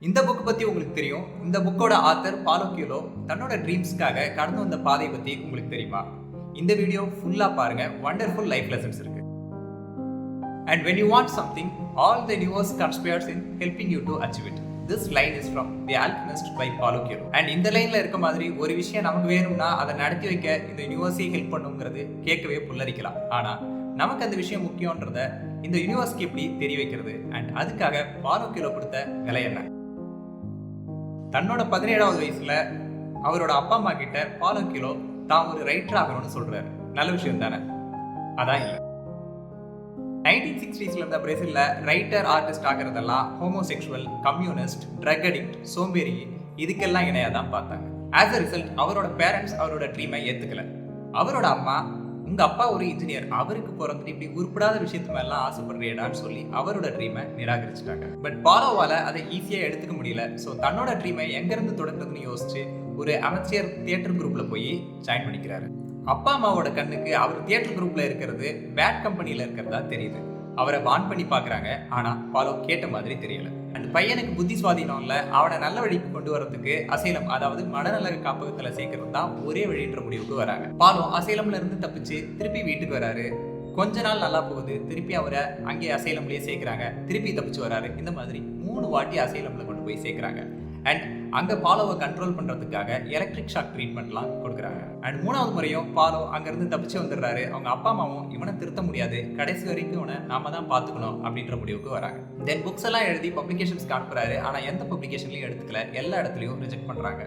இந்த புக் பத்தி உங்களுக்கு தெரியும். இந்த புக்கோட ஆத்தர் பாலோ கியோலோ தன்னோட ட்ரீம்ஸ்க்காக கடந்து வந்த பாதை பத்தி உங்களுக்கு தெரியுமா? இந்த வீடியோ ஃபுல்லா பாருங்க. வண்டர்ஃபுல் லைஃப் லெசன்ஸ் இருக்கு. And when you want something, all the universe conspires in helping you to achieve it. This line is from The Alchemist by Paulo Coelho. And இந்த லைன்ல இருக்க மாதிரி ஒரு விஷயம் நமக்கு வேணும்னா அதை நடத்தி வைக்க இந்த யூனிவர்ஸே ஹெல்ப் பண்ணுங்கிறது கேட்கவே புல்லரிக்கலாம். ஆனா நமக்கு அந்த விஷயம் முக்கியம்ன்றத இந்த யூனிவர்ஸ்க்கு எப்படி தெரிய வைக்கிறது அண்ட் அதுக்காக பாலோ கியோலோ கொடுத்த விலை என்ன? தன்னோட 17வது வயசுல அவரோட அப்பா அம்மா கிட்ட பாலோ கியோலோ தான் ஒரு ரைட்டர் ஆகணும்னு சொல்றாரு. நல்ல விஷயம் தானே? அதான் இல்லை. 1960s இருந்த பிரேசில்ல ரைட்டர் ஆர்டிஸ்ட் ஆகிறதெல்லாம் ஹோமோசெக்சுவல், கம்யூனிஸ்ட், ட்ரக் அடிக்ட், சோம்பேறி இதுக்கெல்லாம் இணையா தான் பார்த்தாங்க. ஆஸ் அ ரிசல்ட் அவரோட பேரண்ட்ஸ் அவரோட ட்ரீமை ஏத்துக்கல. அவரோட அம்மா, உங்க அப்பா ஒரு இன்ஜினியர், அவருக்கு பிறந்துட்டு இப்படி உருப்படாத விஷயத்து மேலாம் ஆசைப்படுறியடான்னு சொல்லி அவரோட ட்ரீமை நிராகரிச்சிட்டாங்க. பட் பாலோவால அதை ஈஸியா எடுத்துக்க முடியல. ஸோ தன்னோட ட்ரீமை எங்க இருந்து தொடங்குறதுன்னு யோசிச்சு ஒரு அமெச்சர் தியேட்டர் குரூப்ல போய் ஜாயின் பண்ணிக்கிறாரு. அப்பா அம்மாவோட கண்ணுக்கு அவர் தியேட்டர் குரூப்ல இருக்கிறது பேட் கம்பெனில இருக்கிறதா தெரியுது. அவரை வான் பண்ணி பாக்குறாங்க. ஆனா பாலோ கேட்ட மாதிரி தெரியல. அந்த பையனுக்கு புத்தி சுவாதீனம் இல்ல, அவனை நல்ல வழிக்கு கொண்டு வரதுக்கு அசைலம், அதாவது மனநல காப்பகத்துல சேர்க்கறது தான் ஒரே வழின்ற முடிவுக்கு வராங்க. பாலோ அசைலம்ல இருந்து தப்பிச்சு திருப்பி வீட்டுக்கு வராரு. கொஞ்ச நாள் நல்லா போகுது. திருப்பி அவரை அங்கே அசைலம்லயே சேர்க்கிறாங்க. திருப்பி தப்பிச்சு வராரு. இந்த மாதிரி 3 வாட்டி அசைலம்ல கொண்டு போய் சேர்க்கிறாங்க. அண்ட் அங்க பாலோவை கண்ட்ரோல் பண்றதுக்காக எலக்ட்ரிக் ஷாக் ட்ரீட்மெண்ட்லாம் கொடுக்குறாங்க. அண்ட் 3வது முறையும் பாலோ அங்கிருந்து தப்பிச்சு வந்துடுறாரு. அவங்க அப்பா அம்மாவும் இவனை திருத்த முடியாது, கடைசி வரைக்கும் இவனை நாம தான் பாத்துக்கணும் அப்படின்ற முடிவுக்கு வராங்க. தென் புக்ஸ் எல்லாம் எழுதி பப்ளிகேஷன்ஸ்க்கு அனுப்புறாரு. ஆனா எந்த பப்ளிகேஷன்லயும் எடுத்துக்கல, எல்லா இடத்துலயும் ரிஜெக்ட் பண்றாங்க.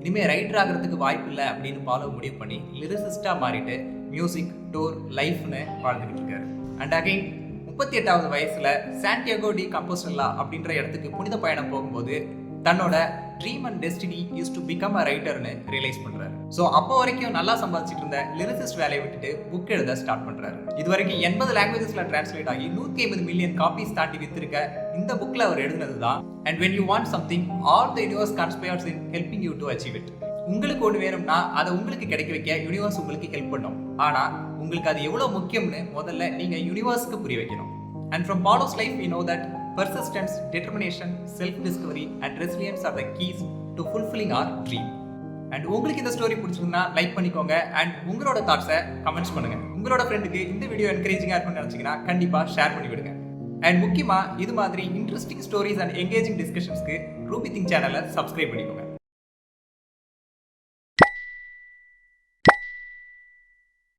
இனிமே ரைட்டர் ஆகிறதுக்கு வாய்ப்பு இல்லை அப்படின்னு பாலோ முடிவு பண்ணி லிரிசிஸ்டா மாறிட்டு மியூசிக், டூர், லைஃப்னு வாழ்ந்துகிட்டு இருக்காரு. அண்ட் அகைன் 38வது வயசுல சாண்டியாகோ டி கம்போஸ்டலா அப்படின்ற இடத்துக்கு புனித பயணம் போகும்போது தன்னோட dream and destiny used to become a ரைட்டர்னு ரியலைஸ் பண்றாரு. ஸோ அப்போ வரைக்கும் நல்லா சம்பாதிச்சிட்டு இருந்த லிரிசிஸ்ட் வேலையை விட்டுட்டு புக் எழுத ஸ்டார்ட் பண்றாரு. இது வரைக்கும் 80 லாங்குவேஜஸ்ல டிரான்ஸ்லேட் ஆகி 150 மில்லியன் காப்பீஸ் தாண்டி வித்திருக்க இந்த புக்ல அவர் எழுதுனது தான் and when you want something, all the universe conspires in helping you to achieve it. உங்களுக்கு ஒன்று வேணும்னா அதை உங்களுக்கு கிடைக்க வைக்க யூனிவர்ஸ் உங்களுக்கு ஹெல்ப் பண்ணும். ஆனா உங்களுக்கு அது எவ்வளவு முக்கியம்னு முதல்ல நீங்க யூனிவர்ஸ்க்கு புரிய வைக்கணும். And from Paulo's life we know that persistence, determination, self-discovery and resilience are the keys to fulfilling our dream. And உங்களுக்கு இந்த ஸ்டோரி பிடிச்சிருந்தா லைக் பண்ணிக்கோங்க அண்ட் உங்களோட தாட்ஸை கமெண்ட்ஸ் பண்ணுங்க. உங்களோட ஃப்ரெண்டுக்கு இந்த வீடியோ என்கரேஜிங்காக இருக்கும்னு நினச்சிங்கன்னா கண்டிப்பாக ஷேர் பண்ணி விடுங்க. அண்ட் முக்கியமாக இது மாதிரி இன்ட்ரெஸ்டிங் ஸ்டோரிஸ் அண்ட் எங்கேஜிங் டிஸ்கஷன்ஸ்க்கு ரூபி திங்க் சேனலை சப்ஸ்கிரைப் பண்ணிக்கோங்க.